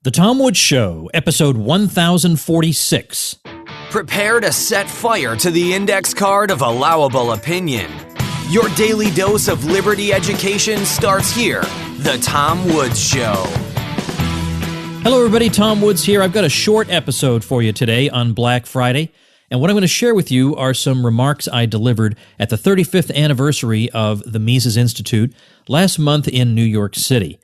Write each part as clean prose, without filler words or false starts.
The Tom Woods Show, episode 1046. Prepare to set fire to the index card of allowable opinion. Your daily dose of liberty education starts here. The Tom Woods Show. Hello, everybody. Tom Woods here. I've got a short episode for you today on Black Friday. And what I'm going to share with you are some remarks I delivered at the 35th anniversary of the Mises Institute last month in New York City.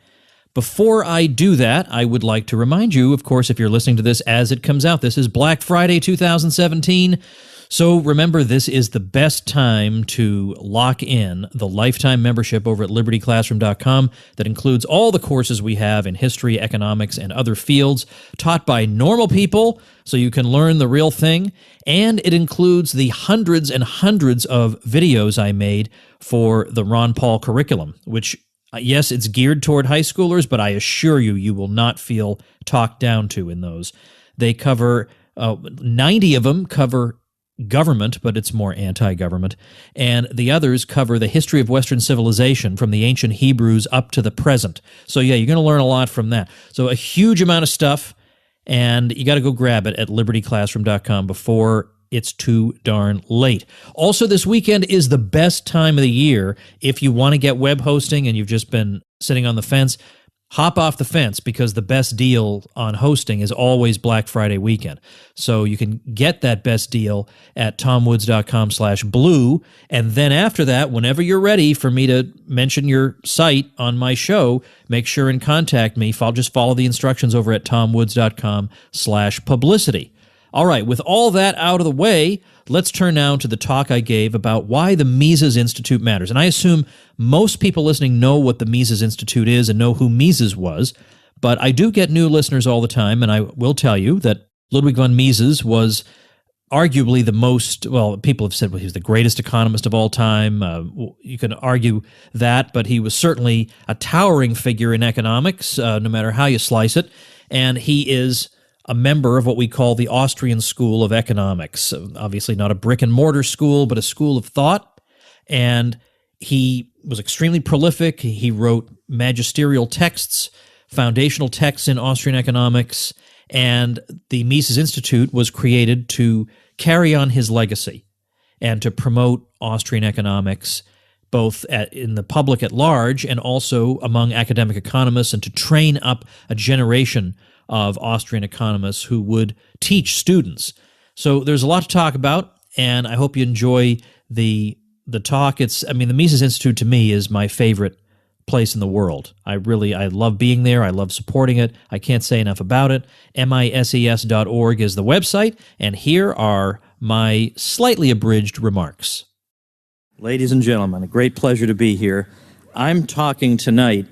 Before I do that, I would like to remind you, of course, if you're listening to this as it comes out, this is Black Friday 2017. So remember, this is the best time to lock in the lifetime membership over at libertyclassroom.com that includes all the courses we have in history, economics, and other fields taught by normal people so you can learn the real thing. And it includes the hundreds and hundreds of videos I made for the Ron Paul curriculum, which yes, it's geared toward high schoolers, but I assure you, you will not feel talked down to in those. They cover, 90 of them cover government, but it's more anti-government, and the others cover the history of Western civilization from the ancient Hebrews up to the present. So yeah, you're going to learn a lot from that. So a huge amount of stuff, and you got to go grab it at libertyclassroom.com before it's too darn late. Also, this weekend is the best time of the year if you want to get web hosting and you've just been sitting on the fence. Hop off the fence because the best deal on hosting is always Black Friday weekend. So you can get that best deal at tomwoods.com/blue. And then after that, whenever you're ready for me to mention your site on my show, make sure and contact me. Just follow the instructions over at tomwoods.com/publicity. All right, with all that out of the way, let's turn now to the talk I gave about why the Mises Institute matters. And I assume most people listening know what the Mises Institute is and know who Mises was, but I do get new listeners all the time, and I will tell you that Ludwig von Mises was arguably the most, well, people have said, well, he was the greatest economist of all time. You can argue that, but he was certainly a towering figure in economics, no matter how you slice it, and he is a member of what we call the Austrian School of Economics. Obviously not a brick-and-mortar school, but a school of thought. And he was extremely prolific. He wrote magisterial texts, foundational texts in Austrian economics, and the Mises Institute was created to carry on his legacy and to promote Austrian economics both in the public at large and also among academic economists, and to train up a generation of Austrian economists who would teach students. So there's a lot to talk about, and I hope you enjoy the talk. The Mises Institute to me is my favorite place in the world. I love being there. I love supporting it. I can't say enough about it. mises.org is the website, and here are my slightly abridged remarks. Ladies and gentlemen, a great pleasure to be here. I'm talking tonight,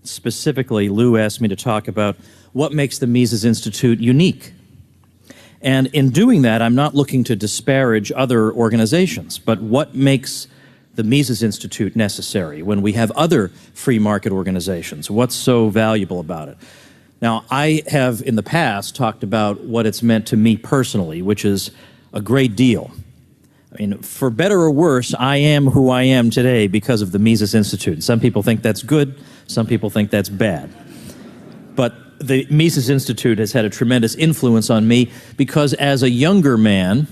specifically, Lou asked me to talk about what makes the Mises Institute unique. And in doing that, I'm not looking to disparage other organizations, but what makes the Mises Institute necessary when we have other free market organizations? What's so valuable about it? Now, I have in the past talked about what it's meant to me personally, which is a great deal. I mean, for better or worse, I am who I am today because of the Mises Institute. Some people think that's good, some people think that's bad. But the Mises Institute has had a tremendous influence on me because as a younger man,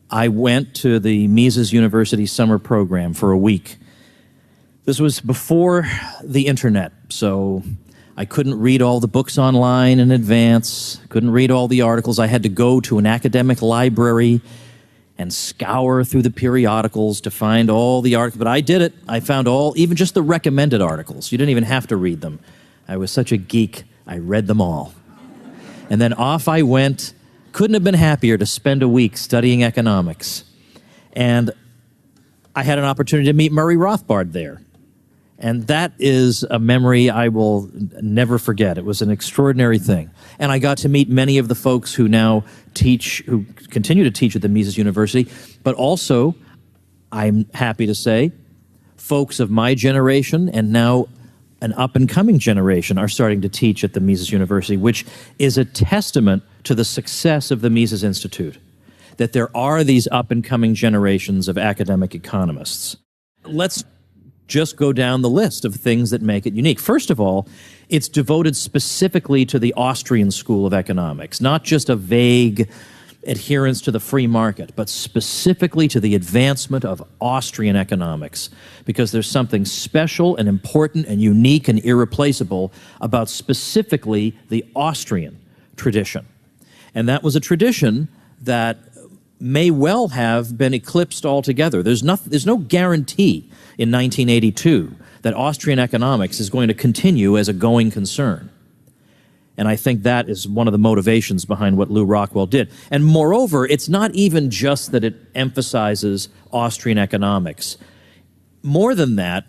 I went to the Mises University summer program for a week. This was before the internet, so I couldn't read all the books online in advance, couldn't read all the articles. I had to go to an academic library and scour through the periodicals to find all the articles. But I did it. I found even just the recommended articles. You didn't even have to read them. I was such a geek, I read them all. And then off I went. Couldn't have been happier to spend a week studying economics. And I had an opportunity to meet Murray Rothbard there. And that is a memory I will never forget. It was an extraordinary thing. And I got to meet many of the folks who now teach, who continue to teach at the Mises University, but also, I'm happy to say, folks of my generation and now an up-and-coming generation are starting to teach at the Mises University, which is a testament to the success of the Mises Institute, that there are these up-and-coming generations of academic economists. Let's just go down the list of things that make it unique. First of all, it's devoted specifically to the Austrian school of economics, not just a vague adherence to the free market, but specifically to the advancement of Austrian economics, because there's something special and important and unique and irreplaceable about specifically the Austrian tradition. And that was a tradition that may well have been eclipsed altogether. There's no guarantee in 1982 that Austrian economics is going to continue as a going concern. And I think that is one of the motivations behind what Lew Rockwell did. And moreover, it's not even just that it emphasizes Austrian economics. More than that,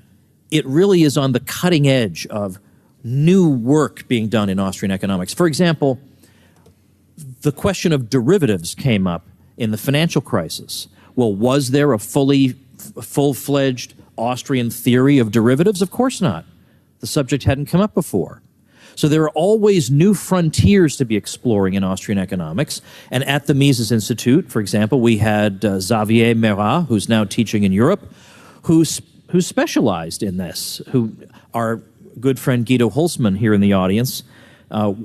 it really is on the cutting edge of new work being done in Austrian economics. For example, the question of derivatives came up in the financial crisis. Well, was there a full-fledged Austrian theory of derivatives? Of course not. The subject hadn't come up before. So there are always new frontiers to be exploring in Austrian economics. And at the Mises Institute, for example, we had Xavier Merat, who's now teaching in Europe, who specialized in this, who our good friend Guido Hulsmann here in the audience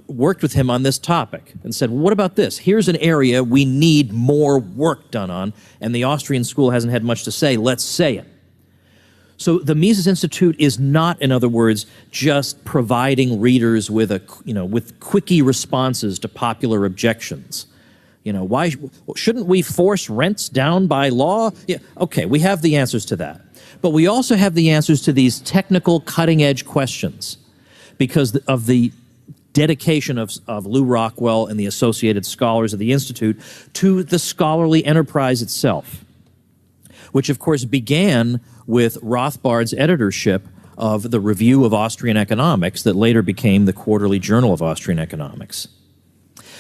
worked with him on this topic and said, well, what about this? Here's an area we need more work done on, and the Austrian school hasn't had much to say. Let's say it. So the Mises Institute is not, in other words, just providing readers with with quickie responses to popular objections. Why shouldn't we force rents down by law? Yeah, okay, we have the answers to that. But we also have the answers to these technical cutting-edge questions because of the dedication of Lew Rockwell and the associated scholars of the Institute to the scholarly enterprise itself, which of course began with Rothbard's editorship of the Review of Austrian Economics that later became the Quarterly Journal of Austrian Economics.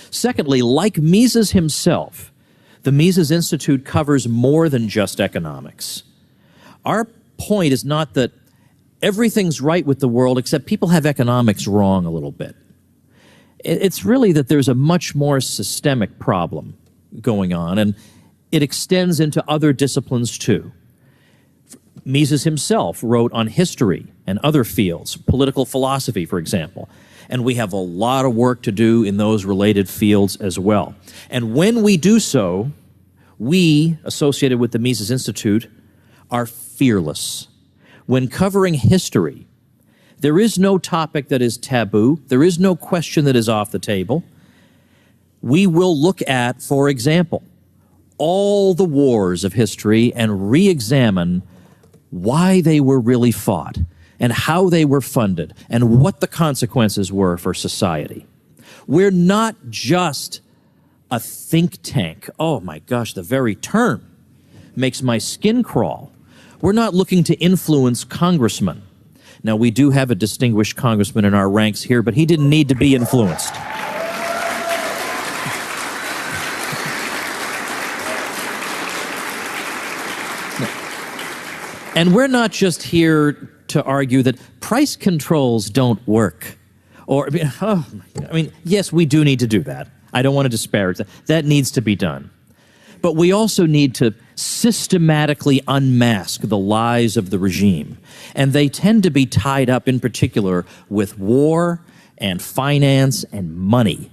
Secondly, like Mises himself, the Mises Institute covers more than just economics. Our point is not that everything's right with the world except people have economics wrong a little bit. It's really that there's a much more systemic problem going on, and it extends into other disciplines too. Mises himself wrote on history and other fields, political philosophy, for example, and we have a lot of work to do in those related fields as well. And when we do so, we, associated with the Mises Institute, are fearless. When covering history, there is no topic that is taboo. There is no question that is off the table. We will look at, for example, all the wars of history and re-examine why they were really fought and how they were funded and what the consequences were for society. We're not just a think tank. Oh my gosh, the very term makes my skin crawl. We're not looking to influence congressmen. Now, we do have a distinguished congressman in our ranks here, but he didn't need to be influenced. And we're not just here to argue that price controls don't work. Or, yes, we do need to do that. I don't want to disparage that. That needs to be done. But we also need to systematically unmask the lies of the regime. And they tend to be tied up, in particular, with war and finance and money.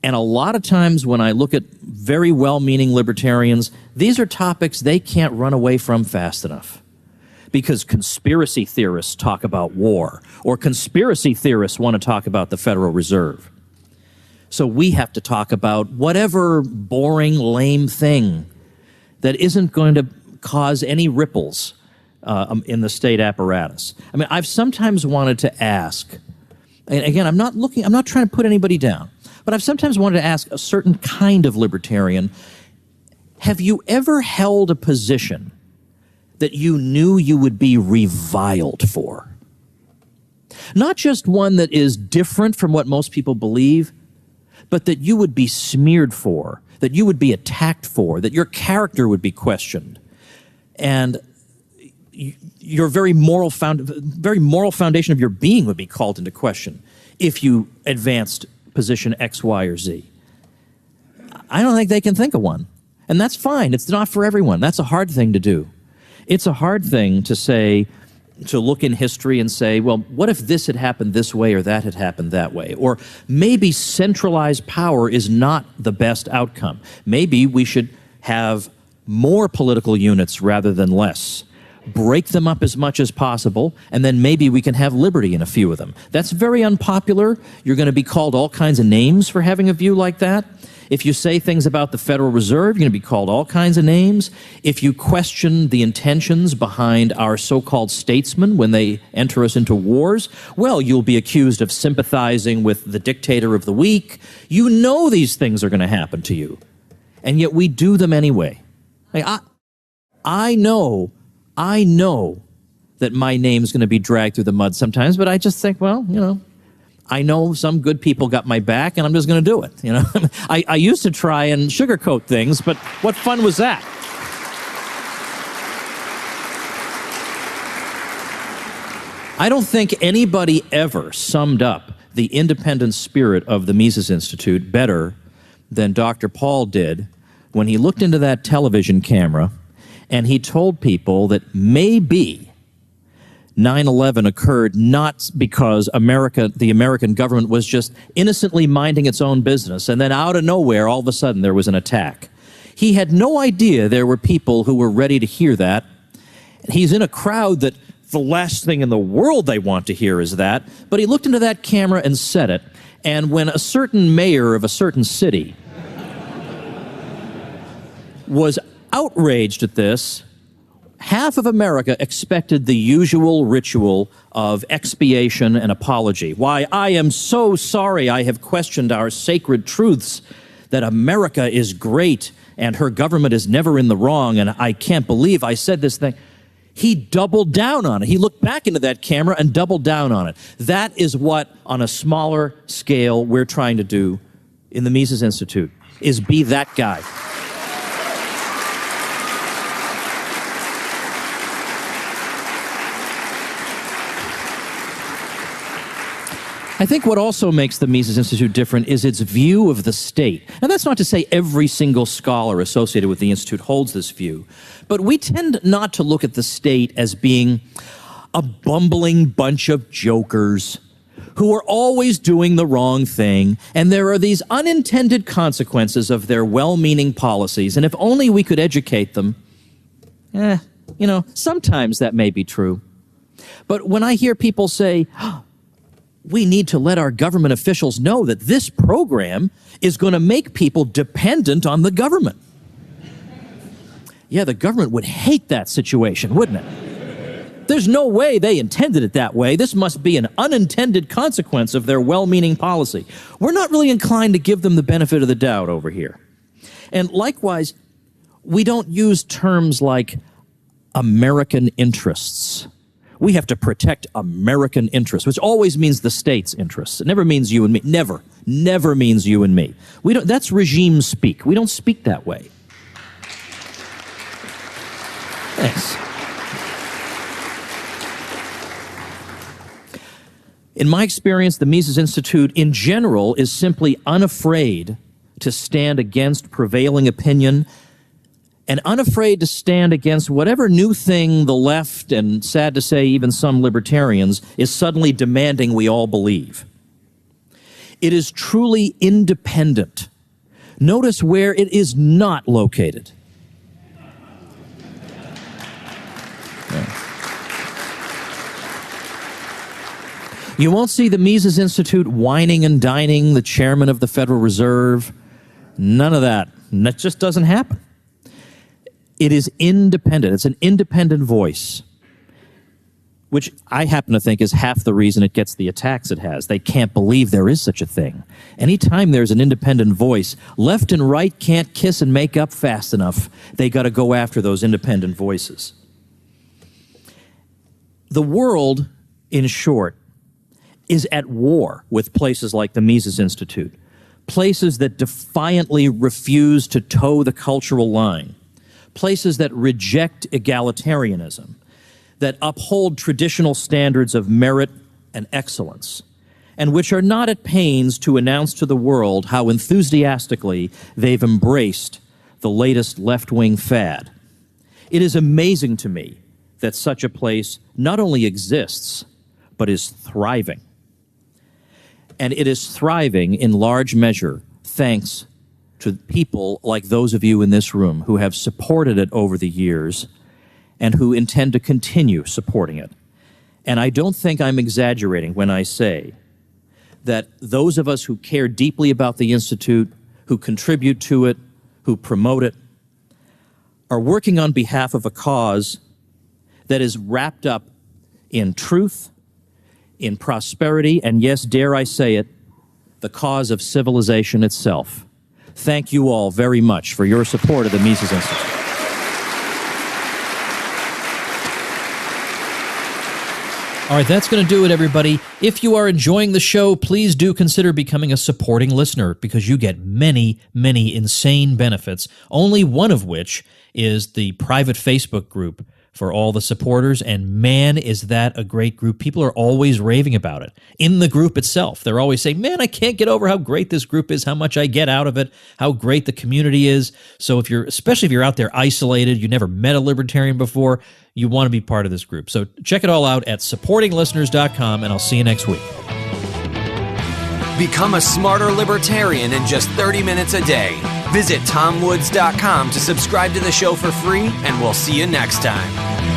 And a lot of times when I look at very well-meaning libertarians, these are topics they can't run away from fast enough. Because conspiracy theorists talk about war, or conspiracy theorists want to talk about the Federal Reserve. So we have to talk about whatever boring, lame thing that isn't going to cause any ripples in the state apparatus. I mean, I've sometimes wanted to ask, and again, I'm not trying to put anybody down, but I've sometimes wanted to ask a certain kind of libertarian, have you ever held a position that you knew you would be reviled for? Not just one that is different from what most people believe, but that you would be smeared for, that you would be attacked for, that your character would be questioned, and your very moral foundation of your being would be called into question if you advanced position X, Y, or Z. I don't think they can think of one, and that's fine. It's not for everyone. That's a hard thing to do. It's a hard thing to say, to look in history and say, well, what if this had happened this way or that had happened that way? Or maybe centralized power is not the best outcome. Maybe we should have more political units rather than less. Break them up as much as possible, and then maybe we can have liberty in a few of them. That's very unpopular. You're going to be called all kinds of names for having a view like that. If you say things about the Federal Reserve, you're going to be called all kinds of names. If you question the intentions behind our so-called statesmen when they enter us into wars, well, you'll be accused of sympathizing with the dictator of the weak. You know these things are going to happen to you, and yet we do them anyway. I know that my name's going to be dragged through the mud sometimes, but I just think, well, I know some good people got my back, and I'm just going to do it. I used to try and sugarcoat things, but what fun was that? I don't think anybody ever summed up the independent spirit of the Mises Institute better than Dr. Paul did when he looked into that television camera and he told people that maybe 9/11 occurred not because the American government was just innocently minding its own business, and then out of nowhere, all of a sudden, there was an attack. He had no idea there were people who were ready to hear that. He's in a crowd that the last thing in the world they want to hear is that, but he looked into that camera and said it, and when a certain mayor of a certain city was outraged at this, half of America expected the usual ritual of expiation and apology. Why, I am so sorry I have questioned our sacred truths, that America is great and her government is never in the wrong, and I can't believe I said this thing. He doubled down on it. He looked back into that camera and doubled down on it. That is what, on a smaller scale, we're trying to do in the Mises Institute, is be that guy. I think what also makes the Mises Institute different is its view of the state. And that's not to say every single scholar associated with the Institute holds this view, but we tend not to look at the state as being a bumbling bunch of jokers who are always doing the wrong thing, and there are these unintended consequences of their well-meaning policies, and if only we could educate them, sometimes that may be true. But when I hear people say, we need to let our government officials know that this program is going to make people dependent on the government. Yeah, the government would hate that situation, wouldn't it? There's no way they intended it that way. This must be an unintended consequence of their well-meaning policy. We're not really inclined to give them the benefit of the doubt over here. And likewise, we don't use terms like American interests. We have to protect American interests, which always means the state's interests. It never means you and me. Never. Never means you and me. That's regime speak. We don't speak that way. Thanks. In my experience, the Mises Institute in general is simply unafraid to stand against prevailing opinion and unafraid to stand against whatever new thing the left, and sad to say even some libertarians, is suddenly demanding we all believe. It is truly independent. Notice where it is not located. You won't see the Mises Institute whining and dining the chairman of the Federal Reserve. None of that. That just doesn't happen. It is independent. It's an independent voice, which I happen to think is half the reason it gets the attacks it has. They can't believe there is such a thing. Anytime there's an independent voice, left and right can't kiss and make up fast enough. They got to go after those independent voices. The world, in short, is at war with places like the Mises Institute, places that defiantly refuse to toe the cultural line, places that reject egalitarianism, that uphold traditional standards of merit and excellence, and which are not at pains to announce to the world how enthusiastically they've embraced the latest left-wing fad. It is amazing to me that such a place not only exists, but is thriving. And it is thriving in large measure thanks to people like those of you in this room who have supported it over the years and who intend to continue supporting it. And I don't think I'm exaggerating when I say that those of us who care deeply about the Institute, who contribute to it, who promote it, are working on behalf of a cause that is wrapped up in truth, in prosperity, and yes, dare I say it, the cause of civilization itself. Thank you all very much for your support of the Mises Institute. All right, that's going to do it, everybody. If you are enjoying the show, please do consider becoming a supporting listener because you get many, many insane benefits, only one of which is the private Facebook group for all the supporters, and man, is that a great group. People are always raving about it. In the group itself, they're always saying, man, I can't get over how great this group is, how much I get out of it, how great the community is. So especially if you're out there isolated, you never met a libertarian before, you want to be part of this group. So check it all out at supportinglisteners.com, and I'll see you next week. Become a smarter libertarian in just 30 minutes a day. Visit TomWoods.com to subscribe to the show for free, and we'll see you next time.